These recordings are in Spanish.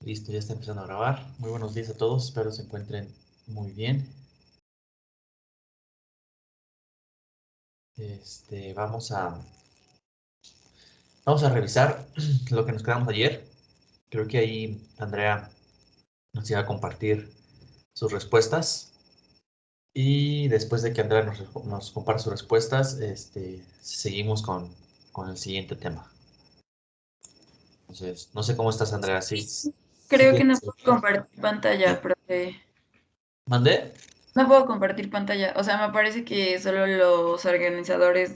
Listo, ya está empezando a grabar. Muy buenos días a todos, espero se encuentren muy bien. Vamos a revisar lo que nos quedamos ayer. Creo que ahí Andrea nos iba a compartir sus respuestas. Y después de que Andrea nos comparte sus respuestas, seguimos con el siguiente tema. Entonces, no sé cómo estás, Andrea. Sí Creo que no tienes. puedo compartir pantalla, profe. ¿Mandé? No puedo compartir pantalla. O sea, me parece que solo los organizadores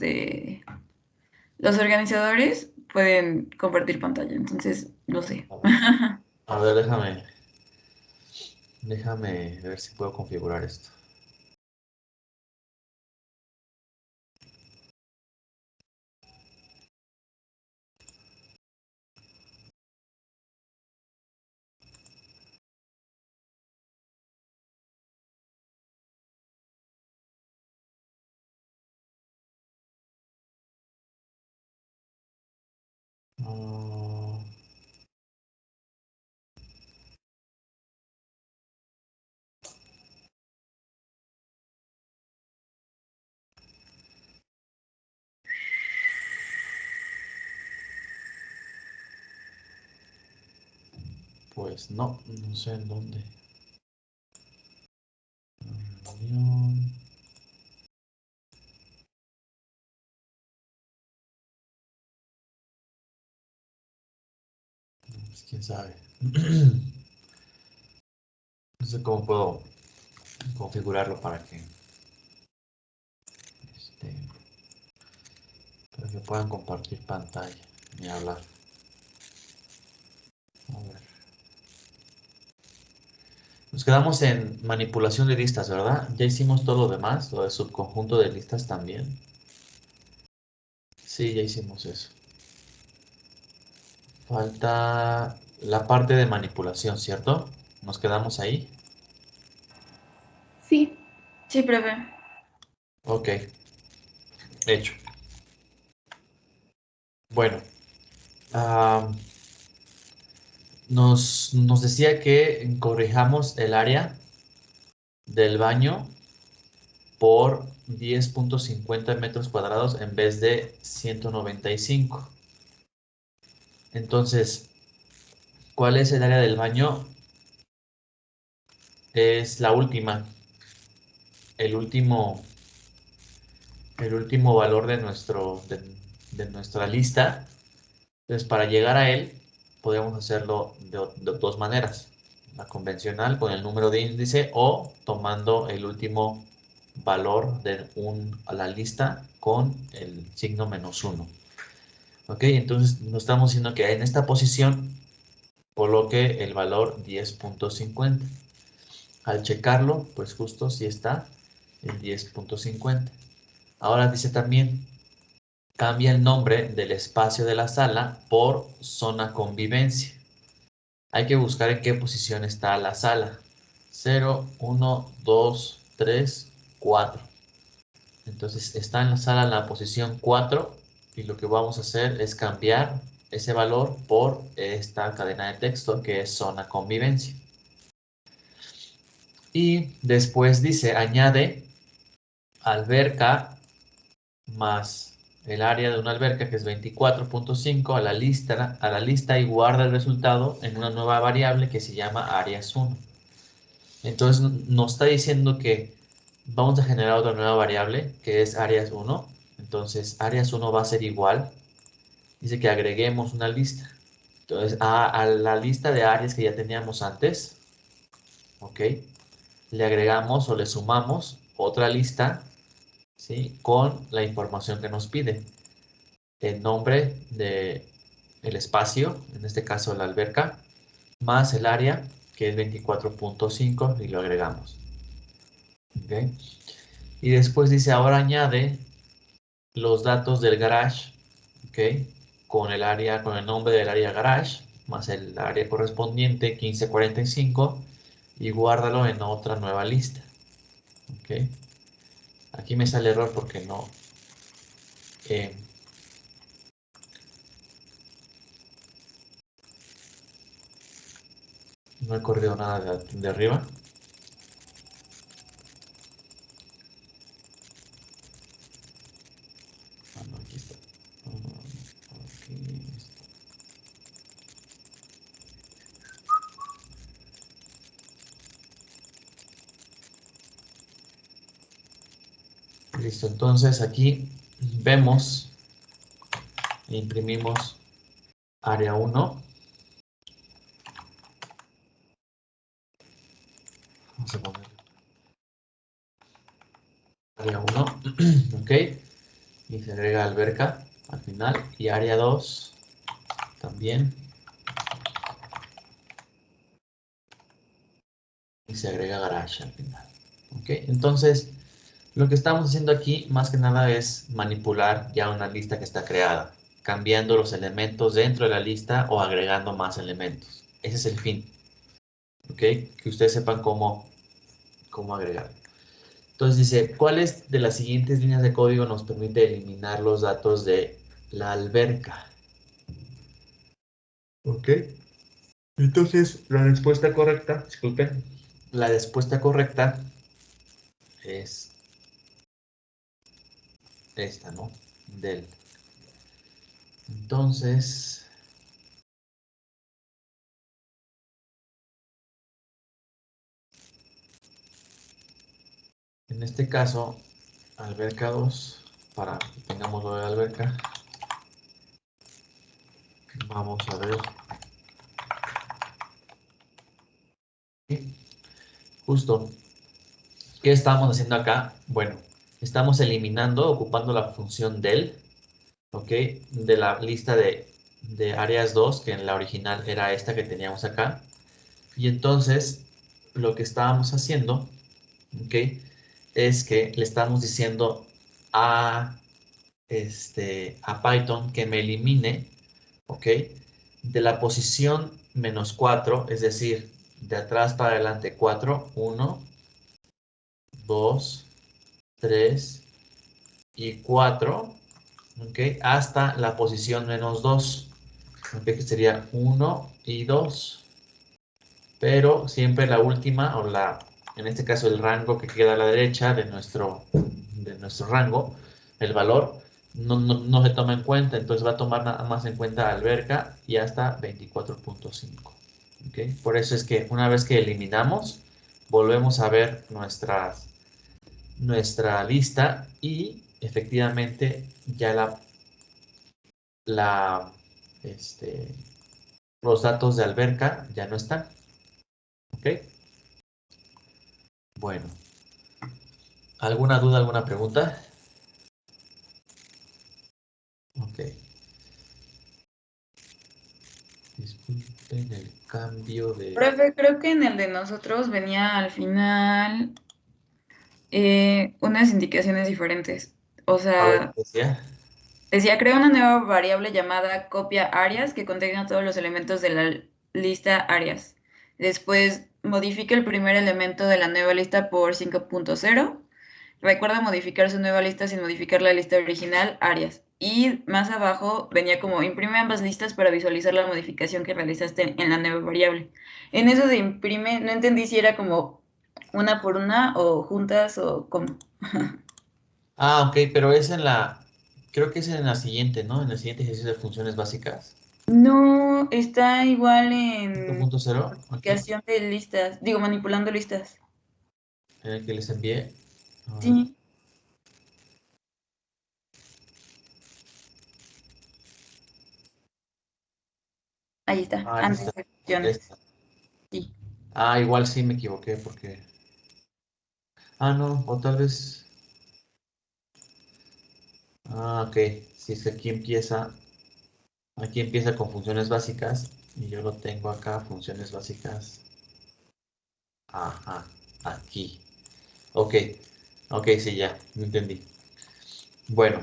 pueden compartir pantalla. Entonces, no sé. A ver, déjame ver si puedo configurar esto. Ah, pues no sé en dónde. Reunión. Pues quién sabe. No sé cómo puedo configurarlo este, para que puedan compartir pantalla y hablar. A ver. Nos quedamos en manipulación de listas, ¿verdad? Ya hicimos todo lo demás, lo de subconjunto de listas también. Sí, ya hicimos eso. Falta la parte de manipulación, ¿cierto? Nos quedamos ahí. Sí. Sí, profe. Ok, hecho. Bueno, ah, nos decía que corrijamos el área del baño por 10.50 metros cuadrados en vez de 195. Entonces, ¿cuál es el área del baño? Es la última, el último, el último valor de nuestra lista. Entonces, para llegar a él, podemos hacerlo de dos maneras. La convencional con el número de índice o tomando el último valor a la lista con el signo -1. Ok, entonces nos estamos diciendo que en esta posición coloque el valor 10.50. Al checarlo, pues justo sí está en 10.50. Ahora dice también, cambia el nombre del espacio de la sala por zona convivencia. Hay que buscar en qué posición está la sala. 0, 1, 2, 3, 4. Entonces está en la sala en la posición 4 y lo que vamos a hacer es cambiar ese valor por esta cadena de texto que es zona convivencia. Y después dice, añade alberca más el área de una alberca que es 24.5 a la lista y guarda el resultado en una nueva variable que se llama áreas 1. Entonces nos está diciendo que vamos a generar otra nueva variable que es áreas 1. Entonces áreas 1 va a ser igual. Dice que agreguemos una lista. Entonces a la lista de áreas que ya teníamos antes, ¿ok? Le agregamos o le sumamos otra lista, ¿sí? Con la información que nos pide. El nombre de el espacio, en este caso la alberca, más el área, que es 24.5, y lo agregamos. ¿Ok? Y después dice, ahora añade los datos del garage, ¿ok? Con el área, con el nombre del área garage, más el área correspondiente, 1545, y guárdalo en otra nueva lista. ¿Ok? Aquí me sale error porque no. eh, No he corrido nada de arriba. Ah, no, aquí está. Aquí está. Listo, entonces aquí vemos, imprimimos área 1. Vamos a poner área 1, ok, y se agrega alberca al final, y área 2 también, y se agrega garage al final, ok. Entonces, lo que estamos haciendo aquí, más que nada, es manipular ya una lista que está creada, cambiando los elementos dentro de la lista o agregando más elementos. Ese es el fin, ok, que ustedes sepan cómo agregar. Entonces dice, ¿cuáles de las siguientes líneas de código nos permite eliminar los datos de la alberca? Ok. Entonces, la respuesta correcta, disculpen, la respuesta correcta es esta, ¿no? Del. Entonces, en este caso, alberca 2, para que tengamos lo de alberca, vamos a ver. Justo, ¿qué estamos haciendo acá? Bueno, estamos eliminando, ocupando la función del, ¿ok? De la lista de áreas 2, que en la original era esta que teníamos acá. Y entonces, lo que estábamos haciendo, ¿ok? Es que le estamos diciendo a, a Python que me elimine, ¿ok? De la posición -4, es decir, de atrás para adelante 4, 1, 2, 3 y 4, ¿ok? Hasta la posición -2, ¿ok? Que sería 1 y 2. Pero siempre la última, en este caso el rango que queda a la derecha de nuestro rango, el valor, no se toma en cuenta, entonces va a tomar nada más en cuenta alberca y hasta 24.5. ¿Okay? Por eso es que una vez que eliminamos, volvemos a ver nuestra lista y efectivamente ya la, este, los datos de alberca ya no están. ¿Ok? Bueno, ¿alguna duda, alguna pregunta? Ok. Disculpen el cambio de... Profe, creo que en el de nosotros venía al final unas indicaciones diferentes. O A ver, sea, ¿qué decía? decía, crea una nueva variable llamada copia áreas que contenga todos los elementos de la lista áreas. Después, modifica el primer elemento de la nueva lista por 5.0. Recuerda modificar su nueva lista sin modificar la lista original, áreas. Y más abajo venía como imprime ambas listas para visualizar la modificación que realizaste en la nueva variable. En eso de imprime, no entendí si era como una por una o juntas o cómo. Ah, ok, pero es creo que es en la siguiente, ¿no? En el siguiente ejercicio de funciones básicas. No, está igual en 5.0, aquí, creación de listas, digo, manipulando listas. en el que les envié. A ver. Sí, ahí está, Ah, antes esta, de funciones. esta. Sí. Ah, igual sí me equivoqué porque... Ah, no, o tal vez... Ah, ok. Si es que aquí empieza con funciones básicas y yo lo tengo acá, funciones básicas. Ajá, aquí. Ok, ok, sí, ya, me entendí. Bueno,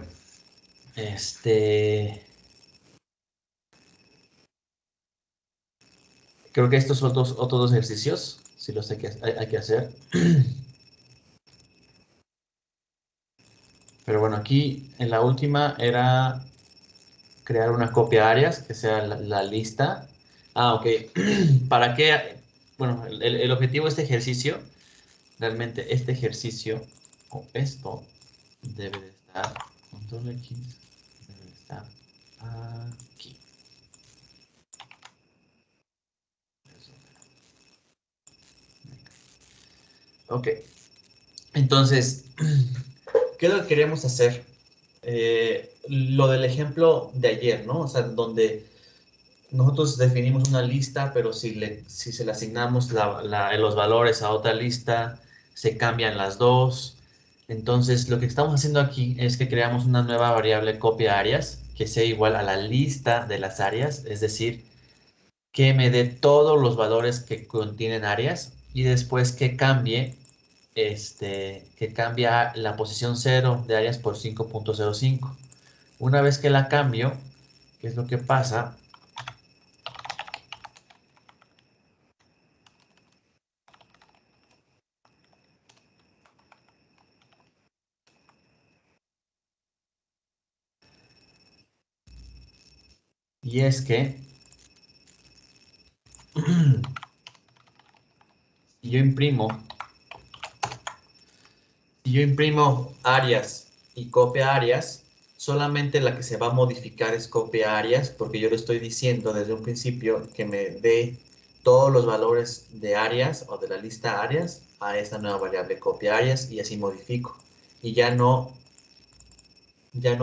creo que estos son otros dos ejercicios, si los hay que hacer. Pero bueno, aquí en la última era crear una copia áreas, que sea la lista. Ah, ok. ¿Para qué? bueno, el objetivo de este ejercicio, realmente este ejercicio, o esto, debe de estar, control X, debe de estar aquí. Ok, entonces, ¿qué es lo que queremos hacer? Lo del ejemplo de ayer, ¿no? O sea, donde nosotros definimos una lista, pero si se le asignamos los valores a otra lista, se cambian las dos. Entonces, lo que estamos haciendo aquí es que creamos una nueva variable copia áreas que sea igual a la lista de las áreas, es decir, que me dé todos los valores que contienen áreas y después que cambie, que cambia la posición 0 de áreas por 5.05. Una vez que la cambio, ¿qué es lo que pasa? Y es que si yo imprimo, áreas y copia áreas, solamente la que se va a modificar es copia áreas, porque yo le estoy diciendo desde un principio que me dé todos los valores de áreas o de la lista áreas a esta nueva variable copia áreas y así modifico. Y ya no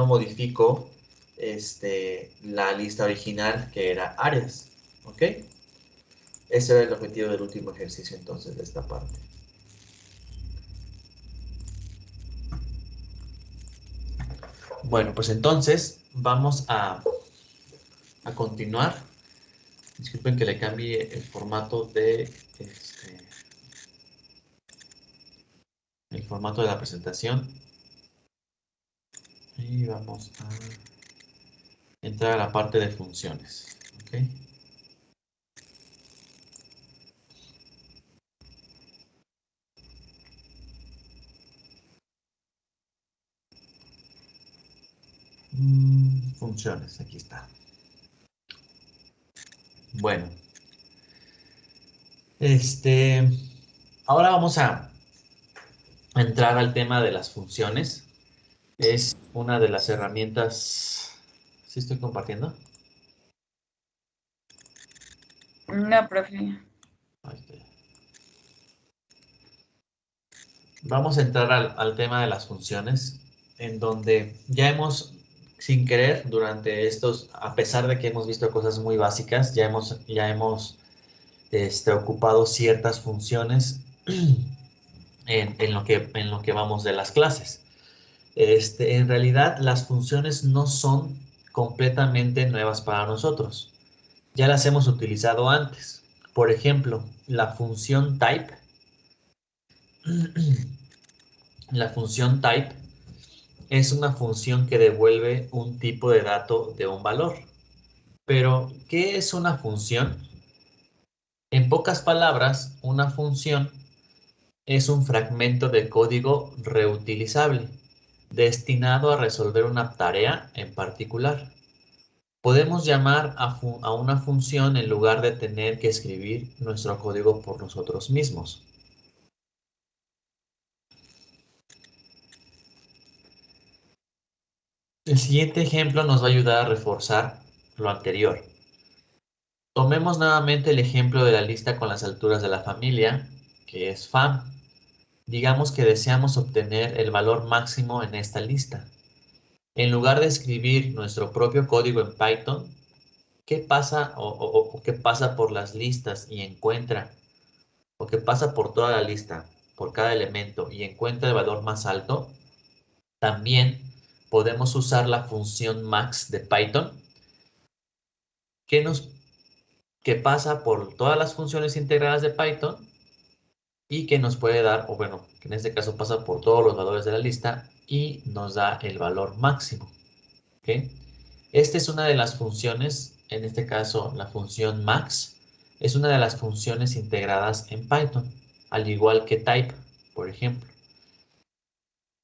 modifico la lista original que era áreas. ¿Ok? Ese era el objetivo del último ejercicio entonces de esta parte. Bueno, pues entonces vamos a continuar. Disculpen que le cambie el formato el formato de la presentación. Y vamos a entrar a la parte de funciones. ¿Ok? Funciones, aquí está. Bueno, ahora vamos a entrar al tema de las funciones. Es una de las herramientas. ¿Sí estoy compartiendo? No, profe. Ahí estoy. Vamos a entrar al tema de las funciones, en donde ya hemos, sin querer, durante estos, a pesar de que hemos visto cosas muy básicas, ya hemos ocupado ciertas funciones en lo que vamos de las clases. En realidad, las funciones no son completamente nuevas para nosotros. Ya las hemos utilizado antes. Por ejemplo, la función type. La función type es una función que devuelve un tipo de dato de un valor. Pero, ¿qué es una función? En pocas palabras, una función es un fragmento de código reutilizable, destinado a resolver una tarea en particular. Podemos llamar a una función en lugar de tener que escribir nuestro código por nosotros mismos. El siguiente ejemplo nos va a ayudar a reforzar lo anterior. Tomemos nuevamente el ejemplo de la lista con las alturas de la familia, que es FAM. Digamos que deseamos obtener el valor máximo en esta lista. En lugar de escribir nuestro propio código en Python, ¿qué pasa o qué pasa por las listas y encuentra, o qué pasa por toda la lista, por cada elemento y encuentra el valor más alto? También podemos usar la función max de Python, que que pasa por todas las funciones integradas de Python y que nos puede dar, o bueno, que en este caso pasa por todos los valores de la lista y nos da el valor máximo. ¿Ok? Esta es una de las funciones, en este caso la función max, es una de las funciones integradas en Python, al igual que type, por ejemplo.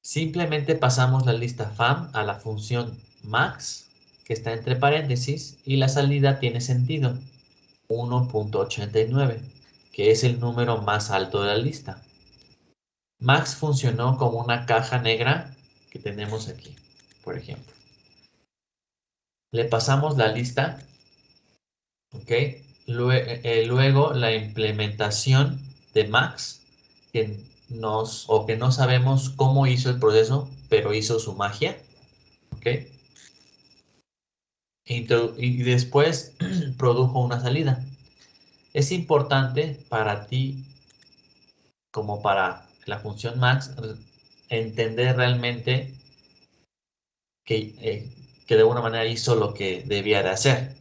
Simplemente pasamos la lista FAM a la función max, que está entre paréntesis, y la salida tiene sentido, 1.89, que es el número más alto de la lista. Max funcionó como una caja negra que tenemos aquí, por ejemplo. Le pasamos la lista, ¿ok? Luego la implementación de Max, que no sabemos cómo hizo el proceso, pero hizo su magia, ¿ok? Y después produjo una salida. Es importante para ti, como para la función Max, entender realmente que de alguna manera hizo lo que debía de hacer.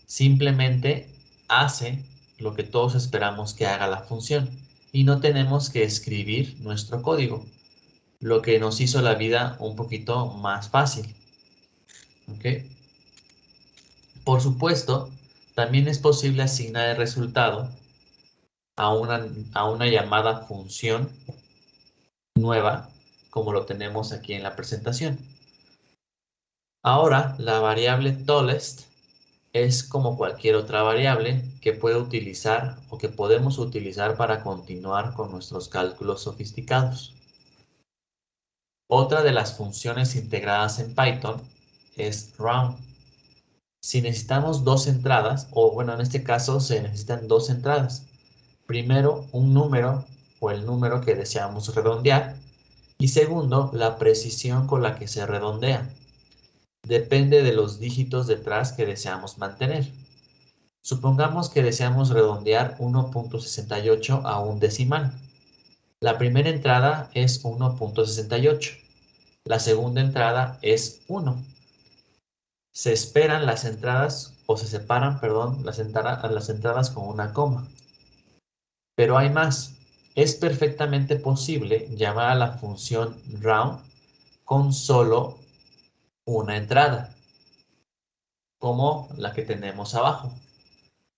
Simplemente hace lo que todos esperamos que haga la función y no tenemos que escribir nuestro código, lo que nos hizo la vida un poquito más fácil. ¿Ok? Por supuesto, también es posible asignar el resultado a una llamada función nueva, como lo tenemos aquí en la presentación. Ahora, la variable tallest es como cualquier otra variable que puede utilizar o que podemos utilizar para continuar con nuestros cálculos sofisticados. Otra de las funciones integradas en Python es round. Si necesitamos dos entradas, o bueno, en este caso se necesitan dos entradas. Primero, un número o el número que deseamos redondear. Y segundo, la precisión con la que se redondea. Depende de los dígitos detrás que deseamos mantener. Supongamos que deseamos redondear 1.68 a un decimal. La primera entrada es 1.68. La segunda entrada es 1. Se esperan las entradas, o se separan, perdón, las entradas con una coma. Pero hay más. Es perfectamente posible llamar a la función round con solo una entrada, como la que tenemos abajo.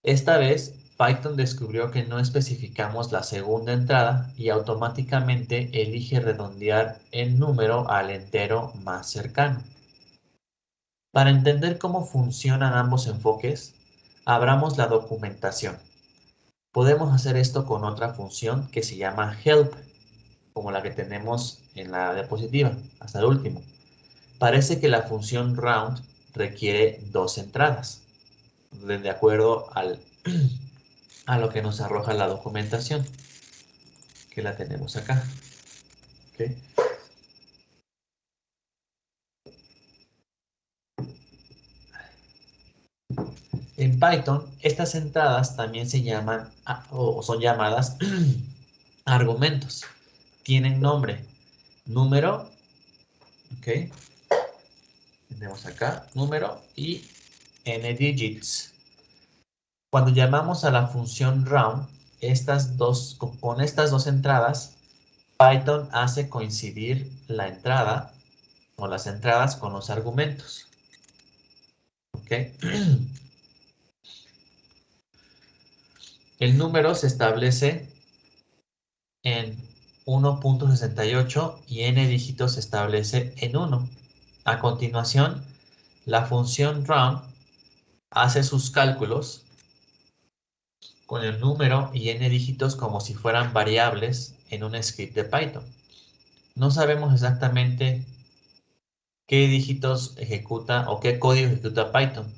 Esta vez, Python descubrió que no especificamos la segunda entrada y automáticamente elige redondear el número al entero más cercano. Para entender cómo funcionan ambos enfoques, abramos la documentación. Podemos hacer esto con otra función que se llama help, como la que tenemos en la diapositiva, hasta el último. Parece que la función round requiere dos entradas, de acuerdo a lo que nos arroja la documentación, que la tenemos acá. ¿Okay? En Python, estas entradas también se llaman o son llamadas argumentos. Tienen nombre, número, ¿ok? Tenemos acá número y n digits. Cuando llamamos a la función round, con estas dos entradas, Python hace coincidir la entrada o las entradas con los argumentos. ¿Ok? El número se establece en 1.68 y n dígitos se establece en 1. A continuación, la función round hace sus cálculos con el número y n dígitos como si fueran variables en un script de Python. No sabemos exactamente qué dígitos ejecuta o qué código ejecuta Python.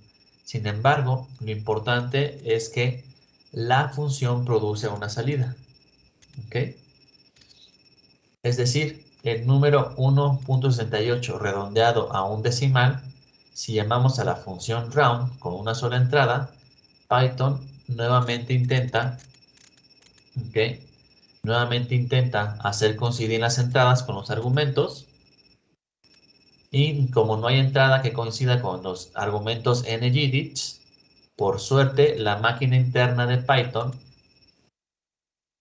Sin embargo, lo importante es que la función produce una salida. ¿Ok? Es decir, el número 1.68 redondeado a un decimal, si llamamos a la función round con una sola entrada, Python nuevamente intenta, ¿ok? Nuevamente intenta hacer coincidir las entradas con los argumentos y como no hay entrada que coincida con los argumentos ngDigits, por suerte la máquina interna de Python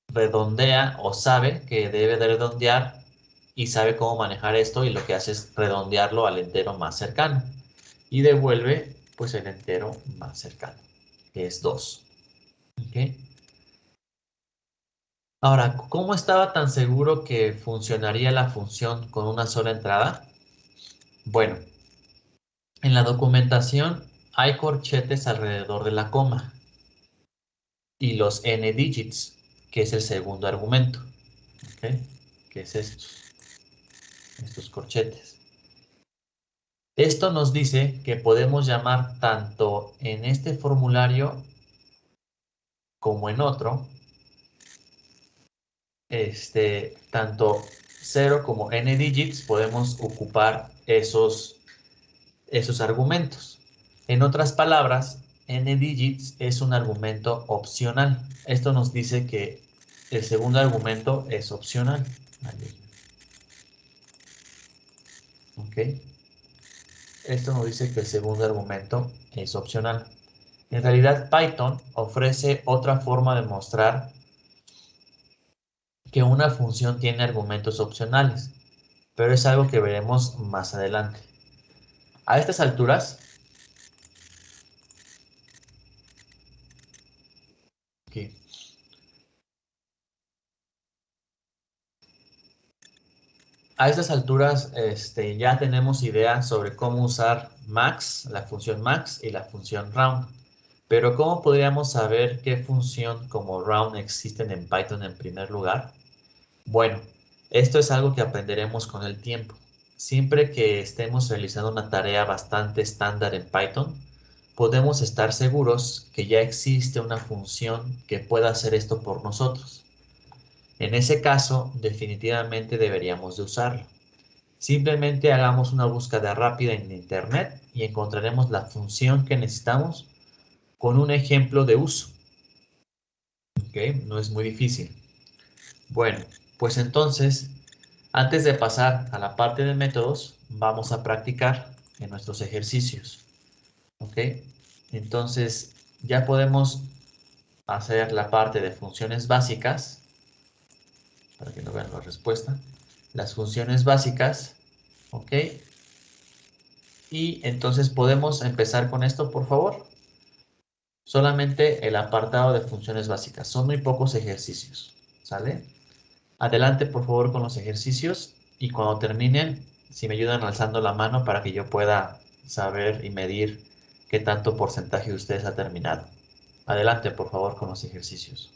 redondea o sabe que debe de redondear y sabe cómo manejar esto y lo que hace es redondearlo al entero más cercano y devuelve pues el entero más cercano, que es 2. ¿Okay? Ahora, ¿cómo estaba tan seguro que funcionaría la función con una sola entrada? Bueno, en la documentación hay corchetes alrededor de la coma y los n digits. que es el segundo argumento, ¿ok? Que es estos corchetes. Esto nos dice que podemos llamar tanto en este formulario como en otro, tanto 0 como n digits, podemos ocupar esos argumentos. En otras palabras, n digits es un argumento opcional. Esto nos dice que el segundo argumento es opcional. ¿Ok? Esto nos dice que el segundo argumento es opcional. En realidad, Python ofrece otra forma de mostrar que una función tiene argumentos opcionales, pero es algo que veremos más adelante. A estas alturas, aquí, a estas alturas ya tenemos idea sobre cómo usar max, la función max y la función round. Pero ¿cómo podríamos saber qué función como round existen en Python en primer lugar? Bueno, esto es algo que aprenderemos con el tiempo. Siempre que estemos realizando una tarea bastante estándar en Python, podemos estar seguros que ya existe una función que pueda hacer esto por nosotros. En ese caso, definitivamente deberíamos de usarlo. Simplemente hagamos una búsqueda rápida en Internet y encontraremos la función que necesitamos con un ejemplo de uso. ¿Ok? No es muy difícil. Bueno, pues entonces, antes de pasar a la parte de métodos, vamos a practicar en nuestros ejercicios. ¿Ok? Entonces, ya podemos hacer la parte de funciones básicas, para que no vean la respuesta. Las funciones básicas, ¿ok? Y entonces podemos empezar con esto, por favor. Solamente el apartado de funciones básicas. Son muy pocos ejercicios, ¿sale? Adelante, por favor, con los ejercicios y cuando terminen, si me ayudan alzando la mano para que yo pueda saber y medir qué tanto porcentaje de ustedes ha terminado. Adelante, por favor, con los ejercicios.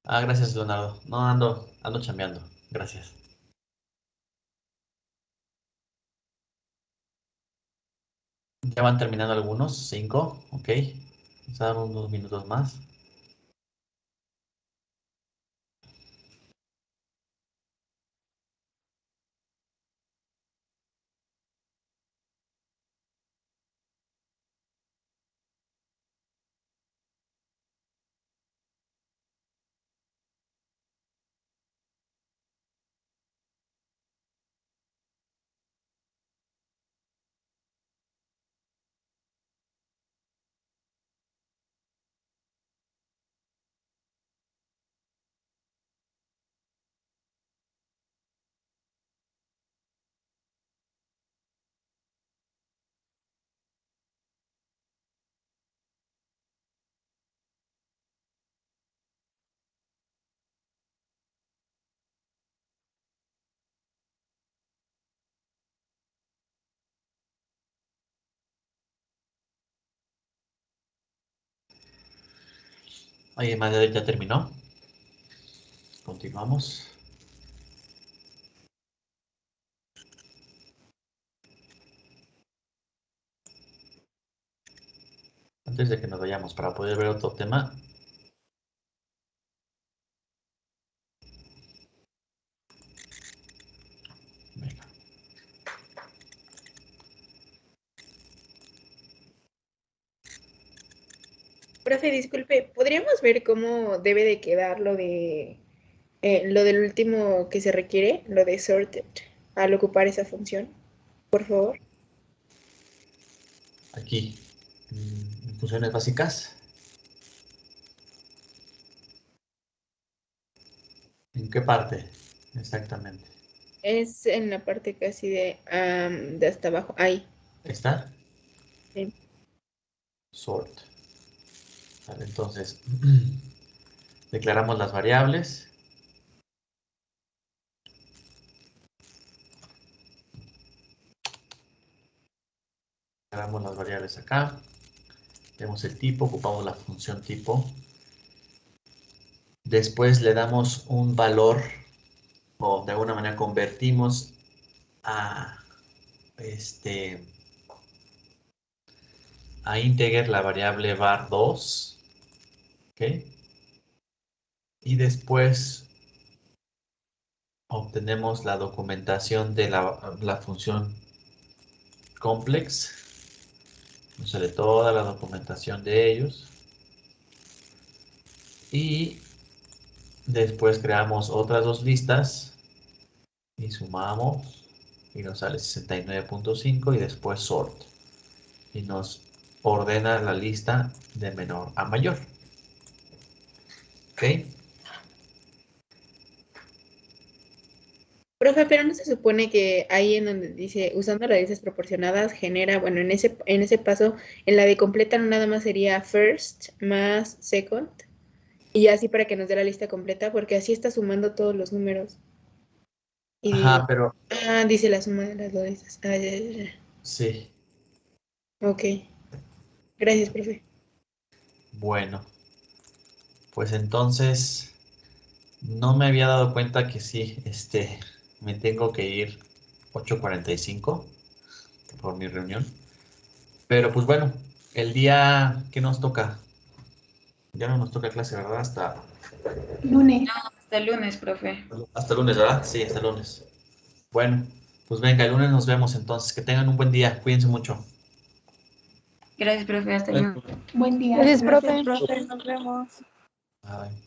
Ah, gracias, Leonardo. No, ando chambeando. Gracias. Ya van terminando algunos, 5, ok. Vamos a dar unos minutos más. Oye, madre, ya terminó. Continuamos. Antes de que nos vayamos, para poder ver otro tema. Venga. Profe, disculpe, ¿podríamos ver cómo debe de quedar lo del último que se requiere, lo de sorted, al ocupar esa función? Por favor. Aquí, funciones básicas. ¿En qué parte? Exactamente. Es en la parte casi de hasta abajo. Ahí. ¿Está? Sí. Sort. Vale, entonces, declaramos las variables. Declaramos las variables acá. Tenemos el tipo, ocupamos la función tipo. Después le damos un valor, o de alguna manera convertimos a a integer la variable var2, ¿ok? Y después obtenemos la documentación de la función complex. Nos sale toda la documentación de ellos. Y después creamos otras dos listas y sumamos y nos sale 69.5 y después sort. Y nos ordena la lista de menor a mayor. ¿Ok? Profe, pero no se supone que ahí en donde dice usando raíces proporcionadas genera, bueno, en ese paso, en la de completa no nada más sería first más second, y así para que nos dé la lista completa, porque así está sumando todos los números. Ajá, Y pero dice la suma de las dos listas. Ah, ya. sí. Ok. Gracias, profe. Bueno, pues entonces no me había dado cuenta que sí, me tengo que ir 8:45 por mi reunión. Pero pues bueno, el día que nos toca, ya no nos toca clase, ¿verdad? Lunes. Hasta el lunes, profe. Hasta el lunes, ¿verdad? Sí, hasta el lunes. Bueno, pues venga, el lunes nos vemos entonces. Que tengan un buen día. Cuídense mucho. Gracias, profe. Hasta luego. Buen día. Gracias, profe. Nos vemos. Bye.